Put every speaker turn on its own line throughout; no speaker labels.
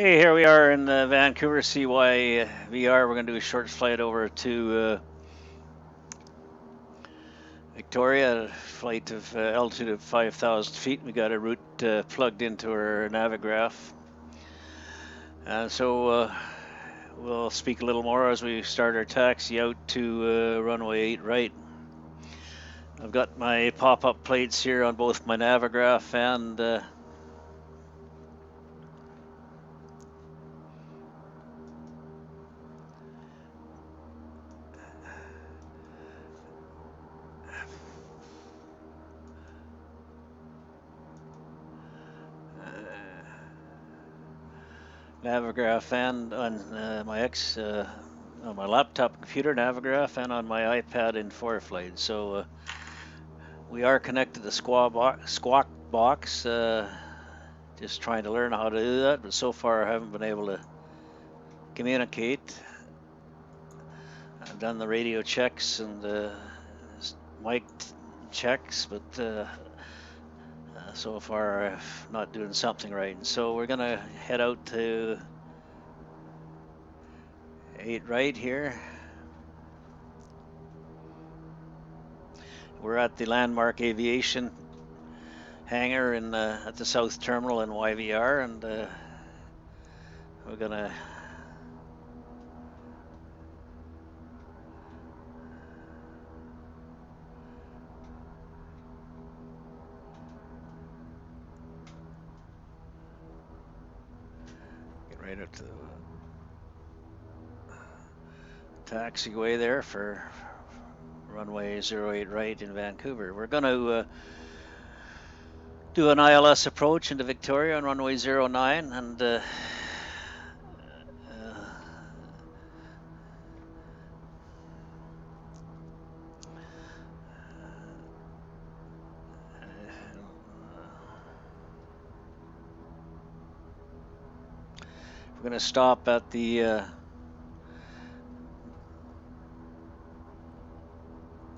Okay, here we are in Vancouver, CYVR. We're going to do a short flight over to Victoria, at a flight of altitude of 5,000 feet. We got a route plugged into our Navigraph. And so we'll speak a little more as we start our taxi out to runway 8 right. I've got my pop-up plates here on both my Navigraph and Navigraph and on on my laptop computer Navigraph and on my iPad in ForeFlight. So we are connected to Squawk Box. Just trying to learn how to do that, but so far I haven't been able to communicate. I've done the radio checks and mic checks, but so far I'm not doing something right. And so we're gonna head out to 8 right here. We're at the Landmark Aviation hangar in at the South Terminal in YVR, and we're gonna get right up to the taxiway there for runway 08 right in Vancouver. We're going to do an ILS approach into Victoria on runway 09 and we're going to stop at the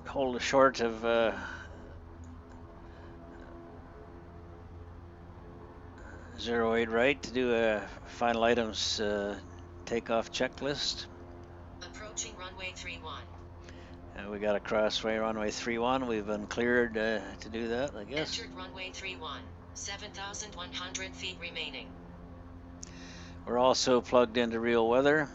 hold short of 08 right to do a final items takeoff checklist.
Approaching runway 31.
And we got to cross runway 31. We've been cleared to do that, I guess.
Entered runway 31. 7,100 feet remaining.
We're also plugged into real weather.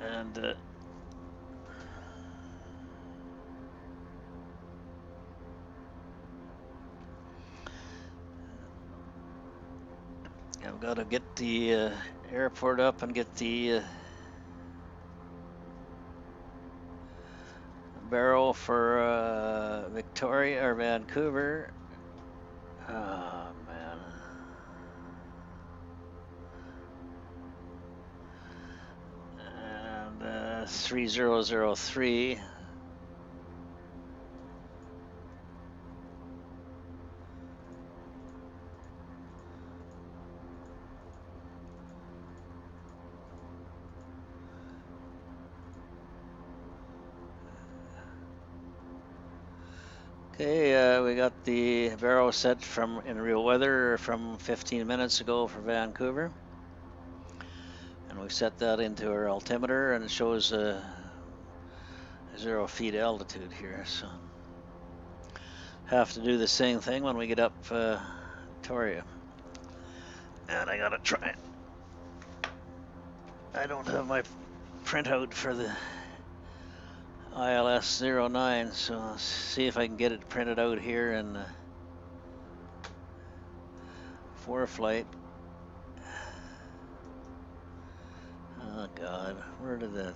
And I've got to get the airport up and get the barrel for Victoria or Vancouver. Oh man. And 3003. Okay, we got the barrel set from in real weather from 15 minutes ago for Vancouver. And we set that into our altimeter and it shows 0 feet altitude here. So have to do the same thing when we get up Victoria. And I gotta try it. I don't have my printout for the ILS 09, so I'll see if I can get it printed out here in ForeFlight. Oh God, where did that?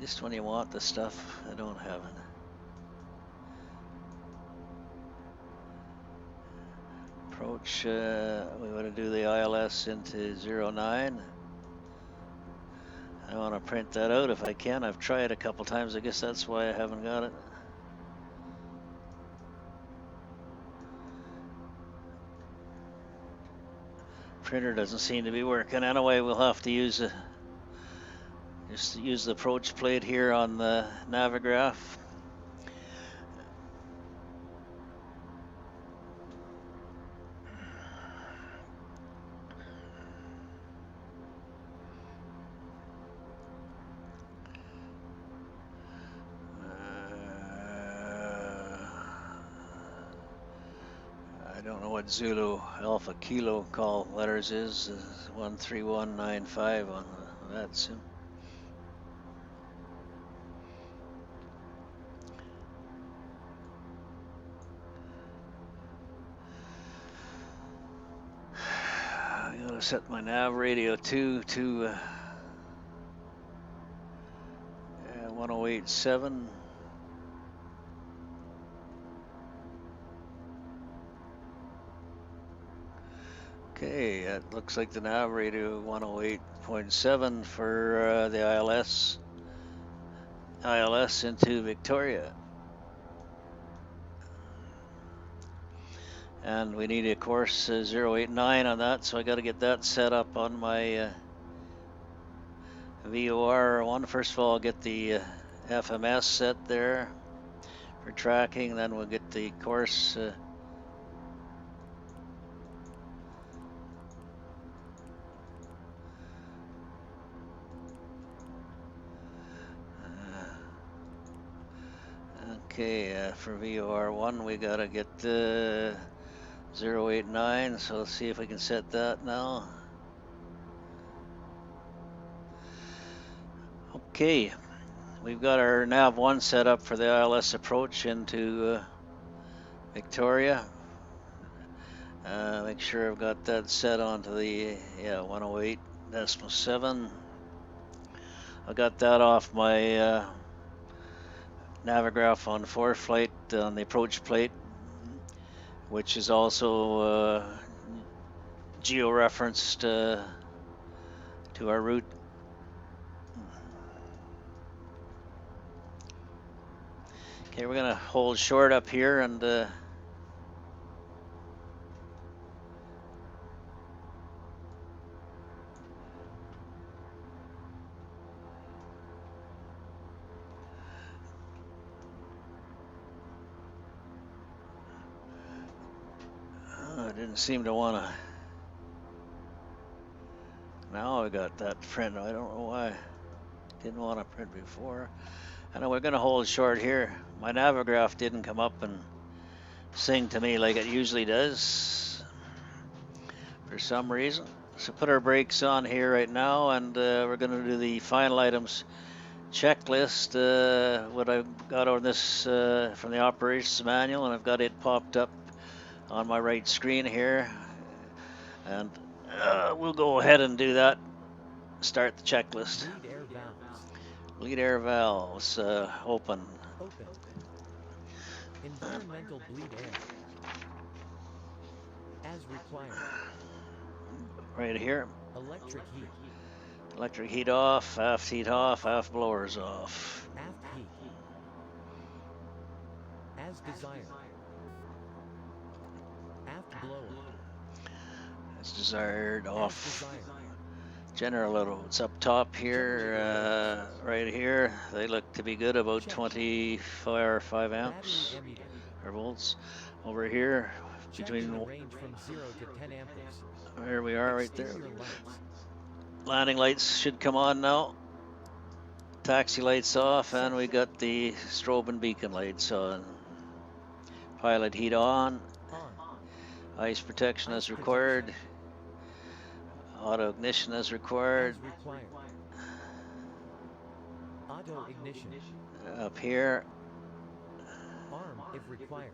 Just when you want the stuff, I don't have it. Approach, we want to do the ILS into 09. I want to print that out if I can. I've tried a couple times. I guess that's why I haven't got it. Printer doesn't seem to be working anyway. We'll have to use just use the approach plate here on the Navigraph. I don't know what Zulu Alpha Kilo call letters is. 13195 on that sim. I gotta set my nav radio to 1087. Okay, that looks like the nav radio 108.7 for the ILS into Victoria. And we need a course 089 on that, so I got to get that set up on my VOR one. First of all, I'll get the FMS set there for tracking, then we'll get the course okay, for VOR1 we gotta get 089, so let's see if we can set that now. Okay, we've got our nav1 set up for the ILS approach into Victoria. Make sure I've got that set onto the 108.7. I got that off my Navigraph on ForeFlight on the approach plate, which is also geo-referenced to our route. Okay, we're gonna hold short up here and I didn't seem to want to. Now I got that print. I don't know why. Didn't want to print before. And we're going to hold short here. My Navigraph didn't come up and sing to me like it usually does for some reason. So put our brakes on here right now, and we're going to do the final items checklist. What I've got on this from the operations manual, and I've got it popped up on my right screen here. And we'll go ahead and do that. Start the checklist.
Bleed air valves.
Bleed air valves open.
Open. Environmental bleed air. As required.
Right here.
Electric heat.
Electric heat off, aft blowers off.
Aft heat. As desired. Aft blower.
As desired, off.
As desired.
General loads up top here, right here. They look to be good, about 25 amps or volts. Over here, between
range from 0 to 10 amperes.
There we are, right there.
Exterior lights.
Landing lights should come on now. Taxi lights off, and we got the strobe and beacon lights on. Pilot heat on. Ice protection as required. Auto ignition as required.
Auto ignition.
Up here.
Arm if required.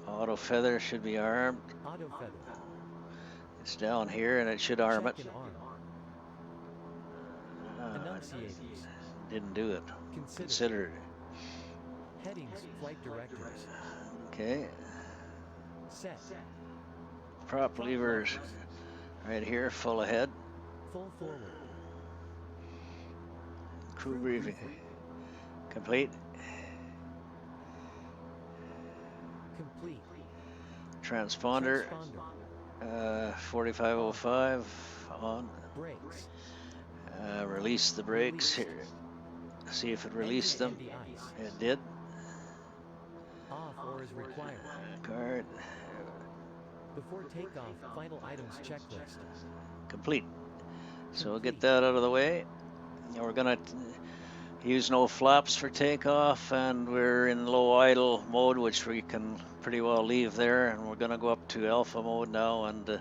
Auto feather should be armed.
Auto feather.
It's down here and it should arm it.
Check and arm. Enunciators.
Didn't do it. Considered.
Headings, flight directors.
Okay.
Set.
Prop levers right here, full ahead.
Full forward.
Crew briefing. Complete.
Complete.
Transponder. 4505 on.
Brakes.
Release the brakes
Released.
here. See if it
Exit
released them.
empty ice.
It did.
Off or is required.
Card
Before takeoff, final items checklist.
complete. So we'll get
Complete.
that out of the way. And we're gonna use no flaps for takeoff, and we're in low idle mode, which we can pretty well leave there. And we're gonna go up to alpha mode now and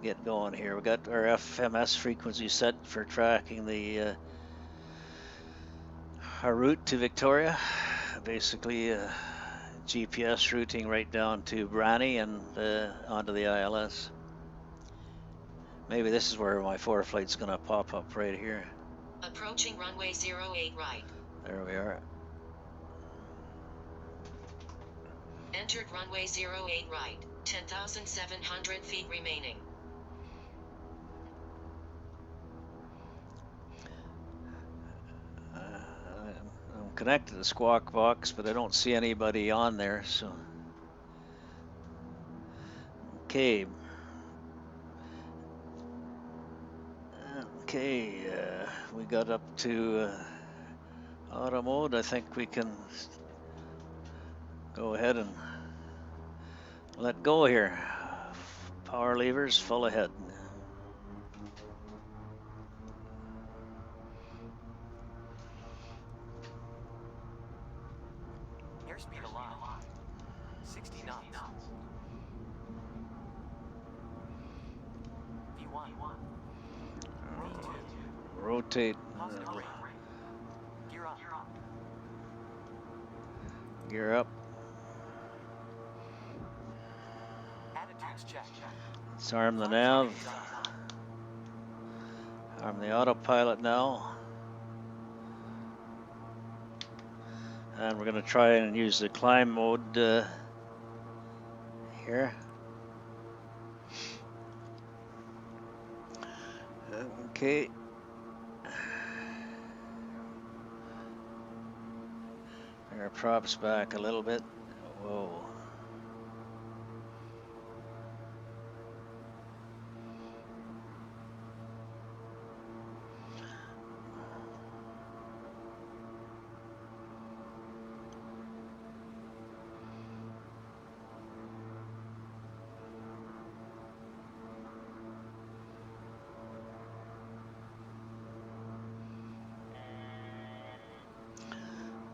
get going here. We got our FMS frequency set for tracking the our route to Victoria. Basically, GPS routing right down to Brani and onto the ILS. Maybe this is where my flight's gonna pop up right here.
Approaching runway 08 right.
There we are.
Entered runway 08 right. 10,700 feet remaining.
I'm connected to the squawk box, but I don't see anybody on there, so. Okay. Okay, we got up to auto mode. I think we can go ahead and let go here. Power levers full ahead.
Airspeed allowed. 60 knots. V1. V2.
Rotate.
Positive rate. Gear up.
Gear up.
Attitudes check.
Let's arm the nav. Arm the autopilot now. And we're going to try and use the climb mode here. Okay. Bring our props back a little bit. Whoa.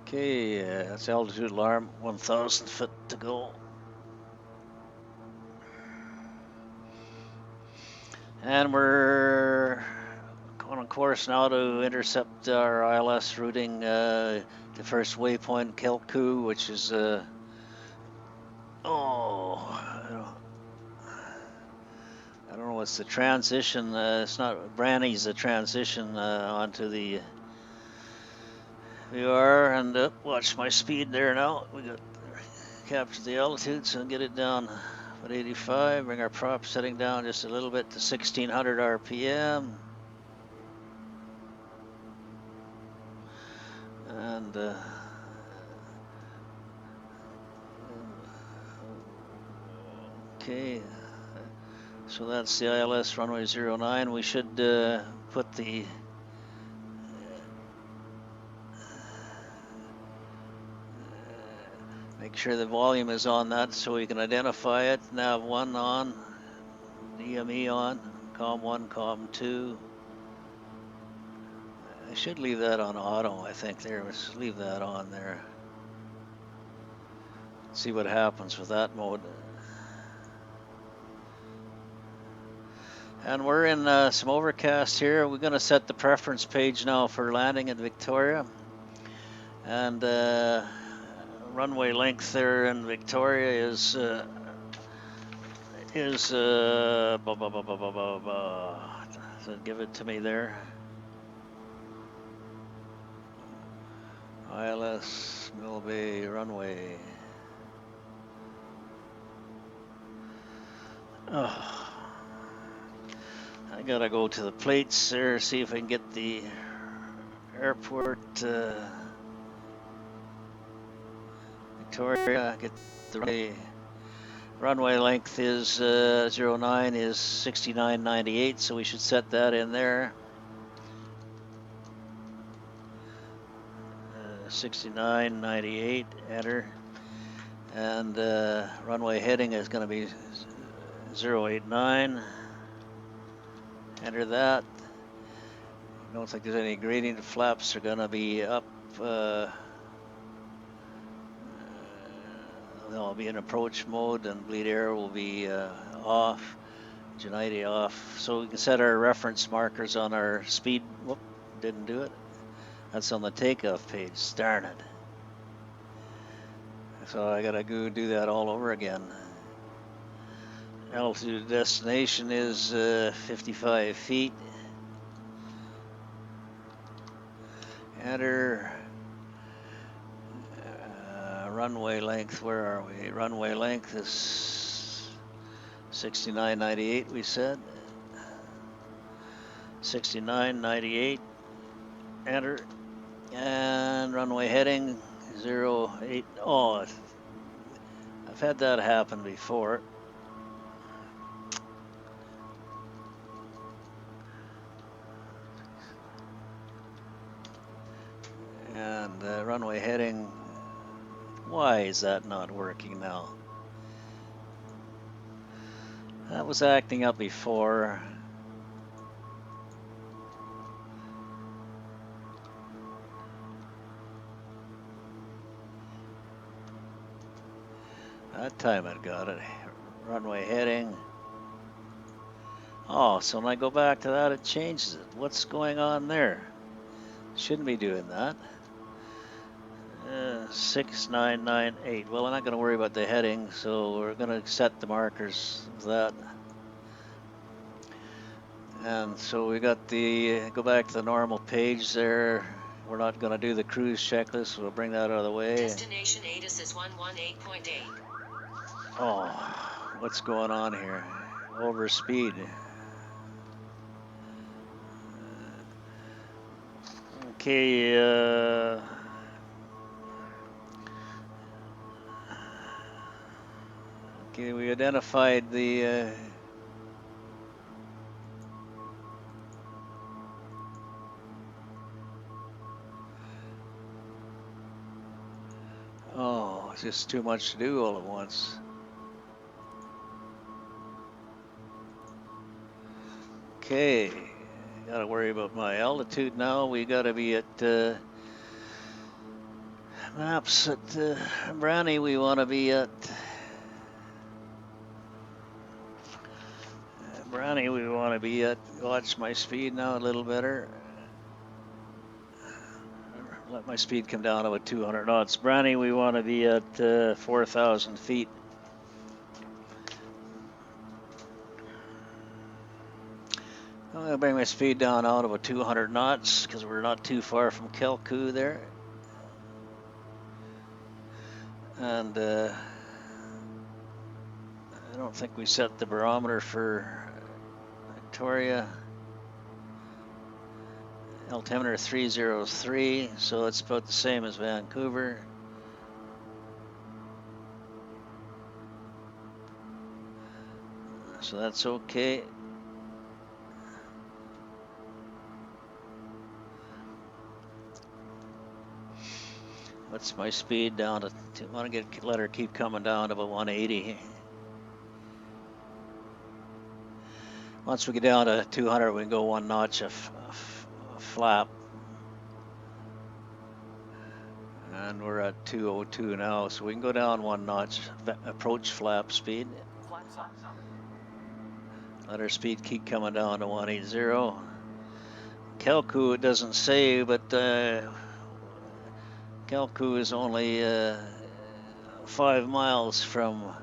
Okay, that's altitude alarm, 1,000 foot to go. And we're on course now to intercept our ILS routing the first waypoint, Kelku, which is, I don't know what's the transition, it's not, Brani's the transition onto the VR, and watch my speed there now. We got capture the altitude, so get it down at 85. Bring our prop setting down just a little bit to 1600 RPM, and okay. So that's the ILS runway 09. We should put the make sure the volume is on that so we can identify it. Nav 1 on, DME on, COM 1, COM 2. I should leave that on auto, I think. There, let's leave that on there. See what happens with that mode. And we're in some overcast here. We're going to set the preference page now for landing in Victoria. And runway length there in Victoria is so give it to me there. ILS Mill Bay runway. Oh. I gotta go to the plates there, see if I can get the airport Victoria, get the runway Runway length is 09 is 69.98, so we should set that in there. 69.98, enter. And runway heading is going to be 089. Enter that. I don't think there's any gradient. Flaps are going to be up. They'll be in approach mode, and bleed air will be off. Genite off. So we can set our reference markers on our speed. Whoop, didn't do it. That's on the takeoff page. Darn it. So I gotta go do that all over again. Altitude destination is 55 feet. Enter. Runway length, where are we? Runway length is 69.98, we said. 69.98. Enter. And runway heading 08. Oh, I've had that happen before. And runway heading. Why is that not working now? That was acting up before. That time I got it. Runway heading. Oh, so when I go back to that, it changes it. What's going on there? Shouldn't be doing that. 6998. Well, I'm not going to worry about the heading, so we're going to set the markers of that. And so we got the, go back to the normal page there. We're not going to do the cruise checklist. We'll bring that out of the way.
Destination ATIS is 118.8.
Oh, what's going on here? Over speed. Okay, okay, we identified the oh, it's just too much to do all at once. Okay, gotta worry about my altitude now. We gotta be at maps at Brownie. We want to be at Brownie. We want to be at. Watch my speed now a little better. Let my speed come down to about 200 knots. Brownie, we want to be at 4,000 feet. I'm going to bring my speed down out about 200 knots because we're not too far from Kelku there. And I don't think we set the barometer for Victoria. Altimeter 303, so it's about the same as Vancouver. So that's okay. What's my speed down to? Want to let her keep coming down to about 180. Once we get down to 200, we can go one notch a flap. And we're at 202 now, so we can go down one notch, approach flap speed. Let our speed keep coming down to 180. Kelku, it doesn't say, but Kelku is only 5 miles from,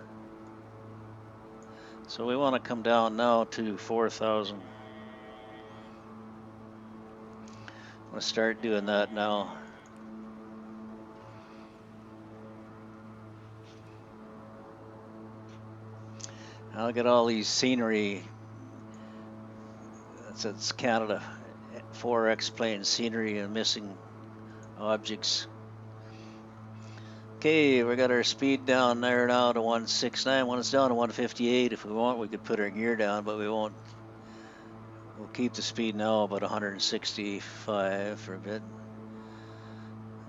so we want to come down now to 4,000. I'm going to start doing that now. I'll get all these scenery. It's Canada 4 XPLANE scenery and missing objects. Okay, we got our speed down there now to 169. When it's down to 158, if we want, we could put our gear down, but we won't. We'll keep the speed now about 165 for a bit.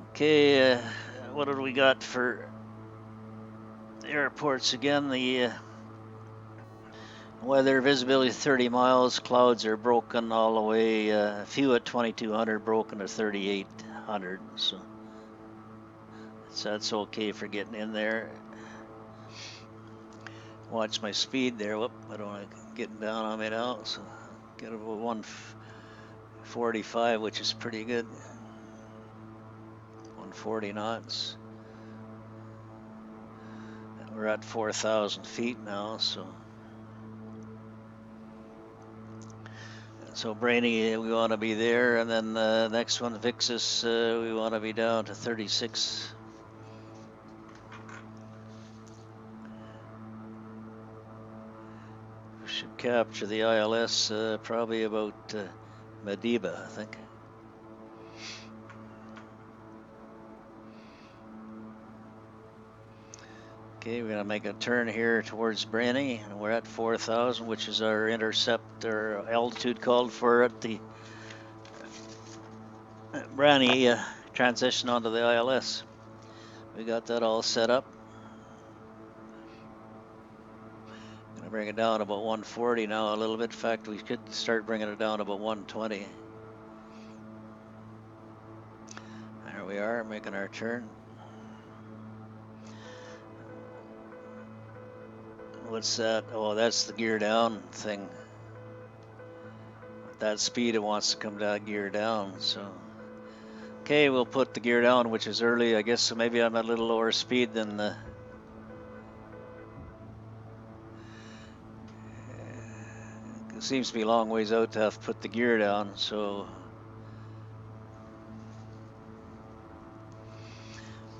Okay, what do we got for airports again? The weather visibility 30 miles. Clouds are broken all the way. A few at 2200, broken to 3800. So that's okay for getting in there. Watch my speed there. Whoop, I don't want to get down on me now. So get about 145, which is pretty good. 140 knots. And we're at 4,000 feet now, so. So Brainy, we want to be there, and then the next one, Vixus, we want to be down to 36. We should capture the ILS probably about Mediba, I think. Okay, we're going to make a turn here towards Brainy, and we're at 4,000, which is our intercept or altitude called for at the Brainy transition onto the ILS. We got that all set up. Gonna bring it down about 140 now a little bit. In fact, we could start bringing it down about 120. There we are, making our turn. What's that? Oh, that's the gear down thing. At that speed, it wants to come down, gear down. So, okay, we'll put the gear down, which is early. I guess so maybe I'm at a little lower speed than the. It seems to be a long ways out to have to put the gear down. So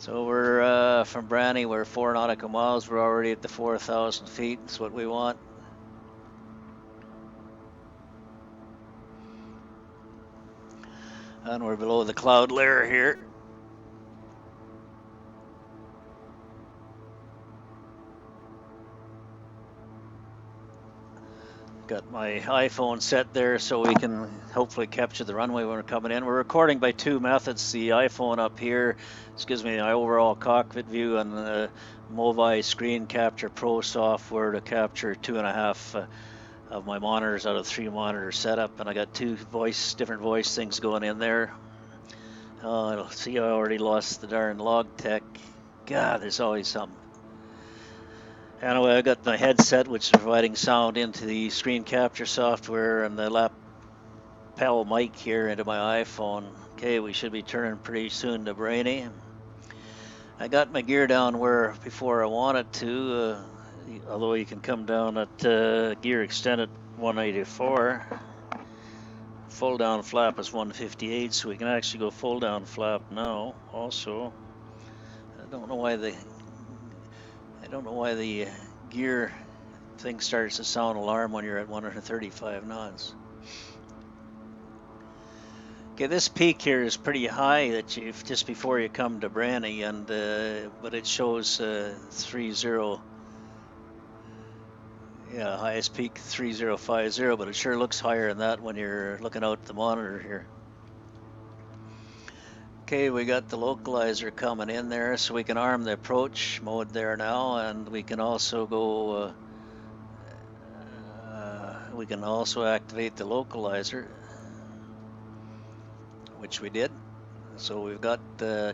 we're from Brani, we're 4 nautical miles. We're already at the 4,000 feet. That's what we want. And we're below the cloud layer here. Got my iPhone set there so we can hopefully capture the runway when we're coming in. We're recording by 2 methods. The iPhone up here, this gives me my overall cockpit view, and the Movavi Screen Capture Pro software to capture 2.5 of my monitors out of 3 monitor setup. And I got 2 different voice things going in there. See, I already lost the darn log tech. God, there's always something. Anyway, I got my headset, which is providing sound into the screen capture software, and the lapel mic here into my iPhone. Okay, we should be turning pretty soon to Brainy. I got my gear down where before I wanted to, although you can come down at gear extended 184. Full down flap is 158, so we can actually go full down flap now. Also, I don't know why the gear thing starts to sound alarm when you're at 135 knots. Okay, this peak here is pretty high that just before you come to Brani, and but it shows 30. Yeah, highest peak 3050, but it sure looks higher than that when you're looking out the monitor here. Okay, we got the localizer coming in there, so we can arm the approach mode there now, and we can also go. We can also activate the localizer, which we did. So we've got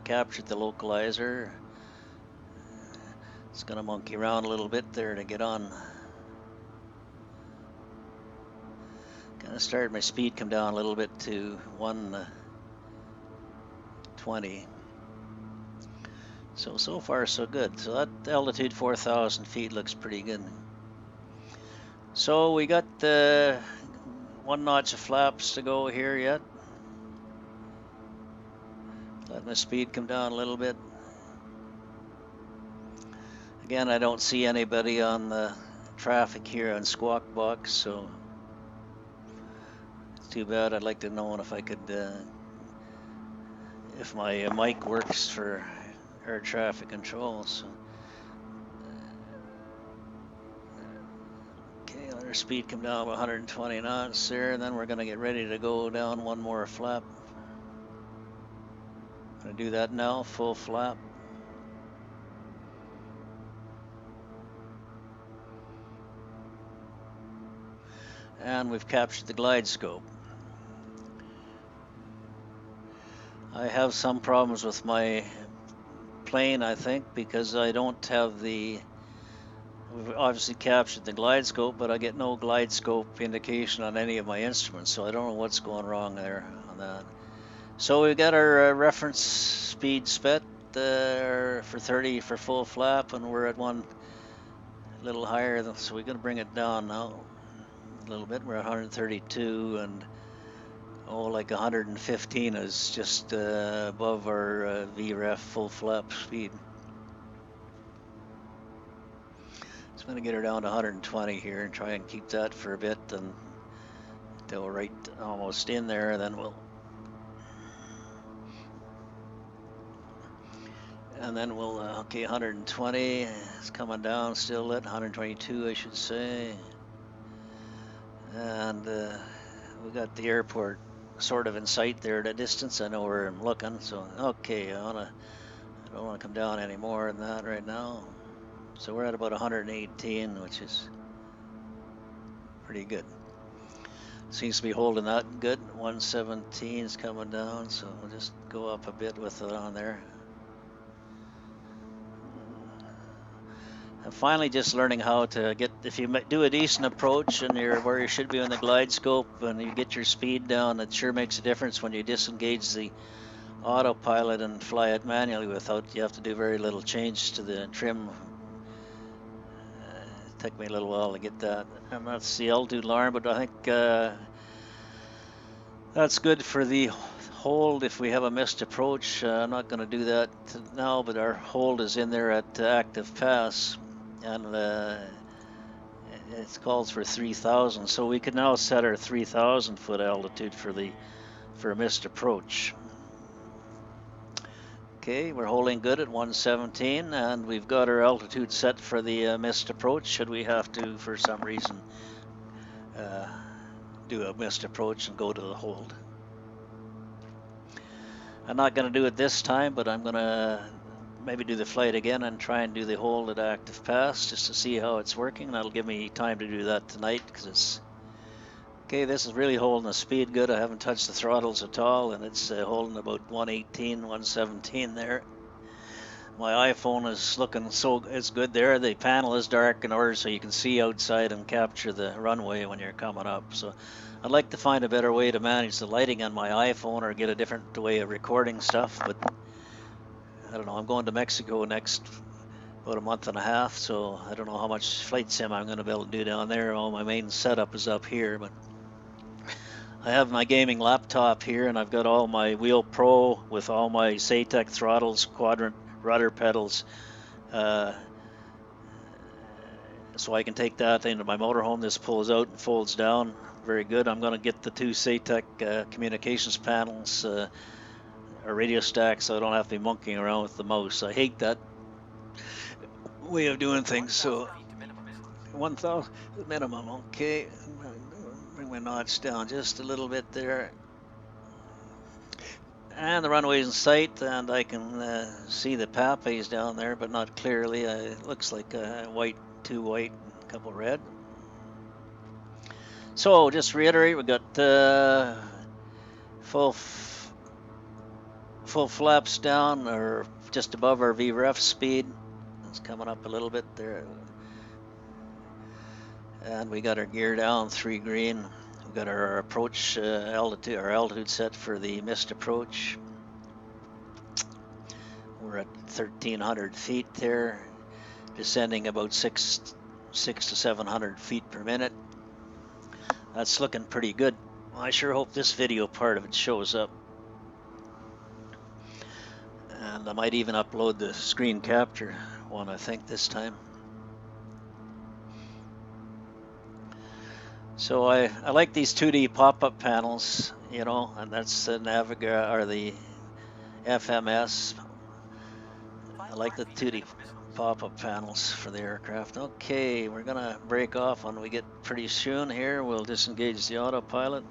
captured the localizer. It's gonna monkey around a little bit there to get on. Gonna start my speed come down a little bit to 120. So far so good. So that altitude 4,000 feet looks pretty good. So we got 1 notch of flaps to go here yet. Let my speed come down a little bit. Again, I don't see anybody on the traffic here on Squawk Box, so it's too bad. I'd like to know if I could, if my mic works for air traffic control. So, okay, let our speed come down to 120 knots there, and then we're going to get ready to go down one more flap. Going to do that now, full flap. And we've captured the glide scope. I have some problems with my plane, I think, because I don't have the, we've obviously captured the glide scope, but I get no glide scope indication on any of my instruments, so I don't know what's going wrong there on that. So we got our reference speed spet for 30 for full flap, and we're at one a little higher, so we're going to bring it down now a little bit. We're at 132, and like 115 is just above our VREF full flap speed. So I'm going to get her down to 120 here and try and keep that for a bit until we're right almost in there, and then we'll okay, 120 it's coming down still at 122, I should say. And we got the airport sort of in sight there at a distance. I know where I'm looking, so okay, I don't want to come down any more than that right now. So we're at about 118, which is pretty good. Seems to be holding that good. 117 is coming down, so we'll just go up a bit with it on there. I'm finally just learning how to get, if you do a decent approach and you're where you should be on the glide scope and you get your speed down, it sure makes a difference when you disengage the autopilot and fly it manually without, you have to do very little change to the trim. It took me a little while to get that. And that's the altitude alarm, but I think that's good for the hold if we have a missed approach. I'm not going to do that now, but our hold is in there at active pass. And it calls for 3,000, so we can now set our 3,000 foot altitude for a missed approach. Okay, we're holding good at 117, and we've got our altitude set for the missed approach. Should we have to, for some reason, do a missed approach and go to the hold? I'm not going to do it this time, but I'm going to maybe do the flight again and try and do the hold at active pass just to see how it's working. That'll give me time to do that tonight because it's okay. This is really holding the speed good. I haven't touched the throttles at all, and it's holding about 118, 117 there. My iPhone is looking it's good there. The panel is dark in order so you can see outside and capture the runway when you're coming up. So I'd like to find a better way to manage the lighting on my iPhone or get a different way of recording stuff, but I don't know. I'm going to Mexico next about a month and a half, so I don't know how much flight sim I'm going to be able to do down there. All my main setup is up here, but I have my gaming laptop here, and I've got all my Wheel Pro with all my SATEC throttles, quadrant rudder pedals, so I can take that into my motorhome. This pulls out and folds down very good. I'm going to get the two SATEC communications panels or radio stack so I don't have to be monkeying around with the mouse. I hate that way of doing things. So 1,000 minimum. Okay, bring my notch down just a little bit there, and the runway's in sight, and I can see the Papes down there, but not clearly. It looks like white, two white, a couple red. So just reiterate, we got full flaps down, or just above our VREF speed. It's coming up a little bit there. And we got our gear down, 3 green. We've got our approach altitude set for the missed approach. We're at 1,300 feet there, descending about 600 to 700 feet per minute. That's looking pretty good. I sure hope this video part of it shows up. And I might even upload the screen capture one, I think, this time. So I like these 2D pop-up panels, you know, and that's the Naviga or the FMS I like the 2D pop-up panels for the aircraft. Okay, we're gonna break off when we get pretty soon here. We'll disengage the autopilot.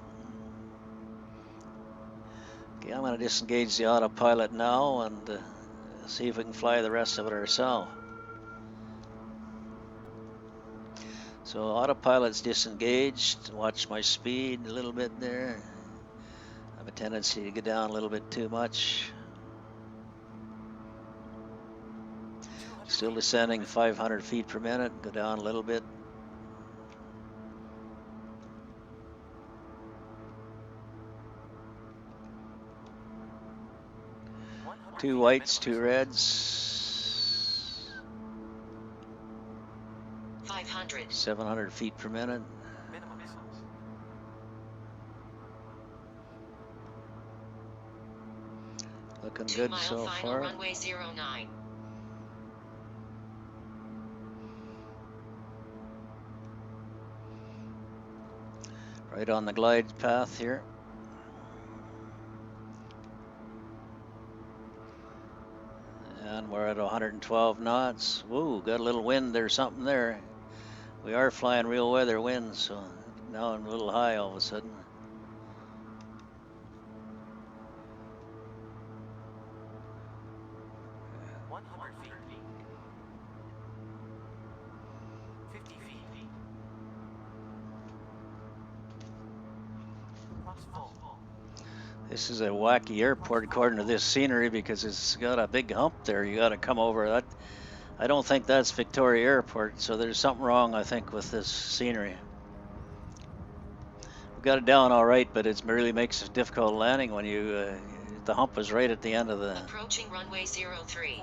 Okay, I'm gonna disengage the autopilot now and see if we can fly the rest of it ourselves. So autopilot's disengaged. Watch my speed a little bit there. I have a tendency to get down a little bit too much. Still descending 500 feet per minute. Go down a little bit. Two whites, two reds.
500.
700 feet per minute. Looking
2
good
mile
so
final
far.
runway 09.
Right on the glide path here. And we're at 112 knots. Woo, got a little wind or something there. We are flying real weather winds, so now I'm a little high all of a sudden. This is a wacky airport according to this scenery because it's got a big hump there. You got to come over that. I don't think that's Victoria Airport, so there's something wrong, I think, with this scenery. We got it down all right, but it really makes it difficult landing when you the hump is right at the end of the.
Approaching runway 03.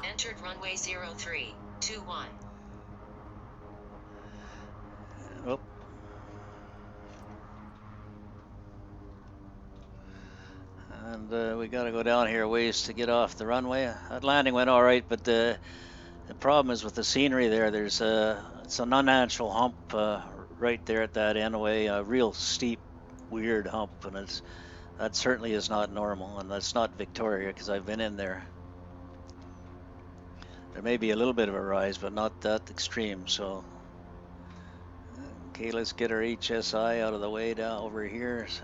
Entered runway 03. 21.
Oh. And we got to go down here a ways to get off the runway. That landing went all right, but the problem is with the scenery there. There's it's an unnatural hump right there at that end way, a real steep, weird hump, and that certainly is not normal, and that's not Victoria because I've been in there. There may be a little bit of a rise, but not that extreme. So, okay, let's get our HSI out of the way down over here. So,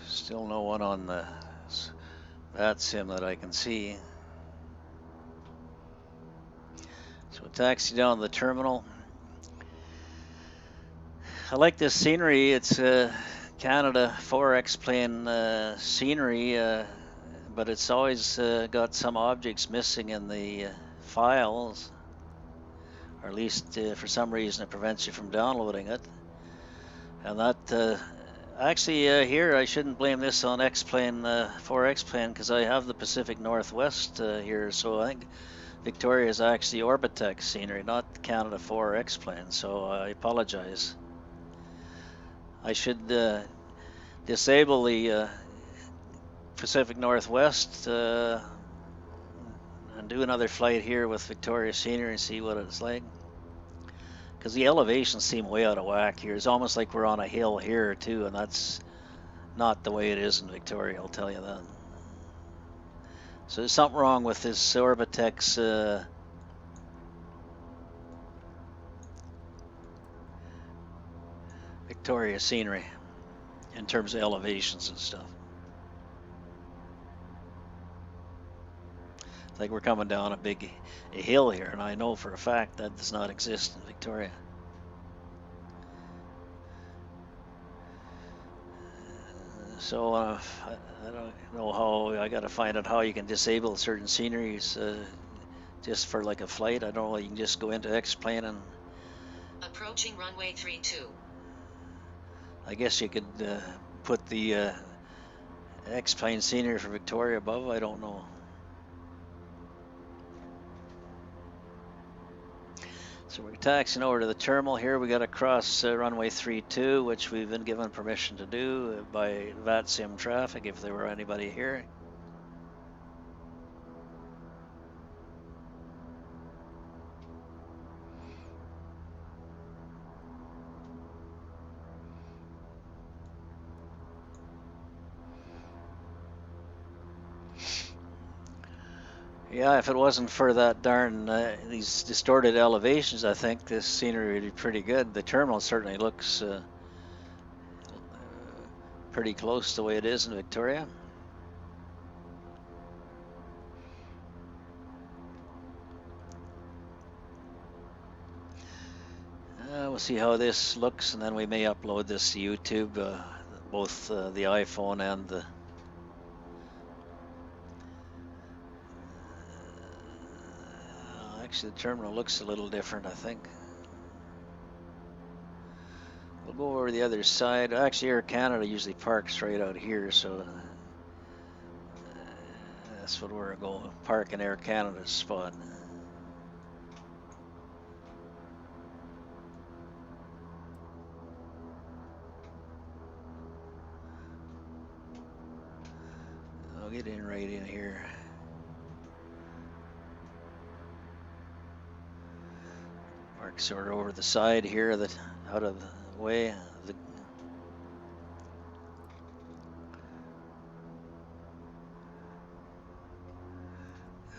still no one on that sim that I can see. So we taxi down to the terminal. I like this scenery. It's Canada 4 XPLANE scenery, but it's always got some objects missing in the files, or at least for some reason it prevents you from downloading it. And that actually here I shouldn't blame this on XPLANE 4 XPLANE because I have the Pacific Northwest here, so I think Victoria is actually Orbitec scenery, not Canada 4 XPLANE. So I apologize. I should disable the Pacific Northwest and do another flight here with Victoria scenery and see what it's like. Because the elevations seem way out of whack here. It's almost like we're on a hill here too, and that's not the way it is in Victoria, I'll tell you that. So there's something wrong with this Orbitec's Victoria scenery in terms of elevations and stuff. It's like we're coming down a hill here, and I know for a fact that does not exist in Victoria. So I don't know how. I got to find out how you can disable certain sceneries just for like a flight. I don't know. You can just go into XPLANE and.
Approaching runway 32.
I guess you could put the XPLANE scenery for Victoria above. I don't know. So we're taxiing over to the terminal here. We got to cross runway 32, which we've been given permission to do by VATSIM traffic if there were anybody here. Yeah, if it wasn't for that darn these distorted elevations, I think this scenery would be pretty good. The terminal certainly looks pretty close to the way it is in Victoria. We'll see how this looks, and then we may upload this to YouTube, both the iPhone and the. Actually, the terminal looks a little different, I think. We'll go over the other side. Actually, Air Canada usually parks right out here, so that's what we're going. Park in Air Canada's spot. I'll get in right in here. Park sort of over the side here, that out of the way.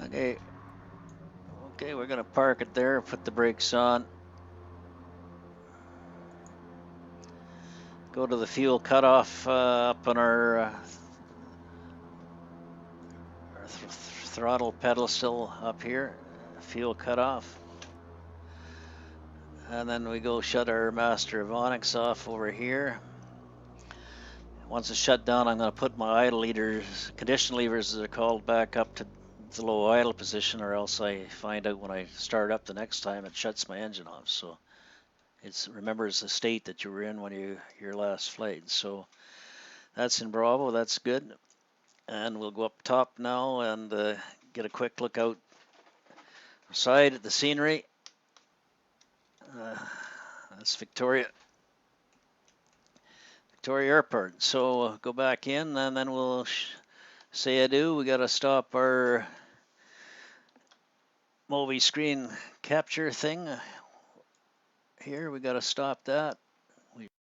Okay. Okay, we're gonna park it there. Put the brakes on. Go to the fuel cutoff up on our throttle pedal still up here. Fuel cutoff. And then we go shut our master avonics off over here. Once it's shut down, I'm going to put my idle levers, condition levers as they're called, back up to the low idle position, or else I find out when I start up the next time it shuts my engine off. So it's remembers the state that you were in when your last flight. So that's in Bravo. That's good. And we'll go up top now and get a quick look outside at the scenery. That's Victoria Airport. So go back in, and then we'll say adieu. We got to stop our Movavi screen capture thing here. We got to stop that.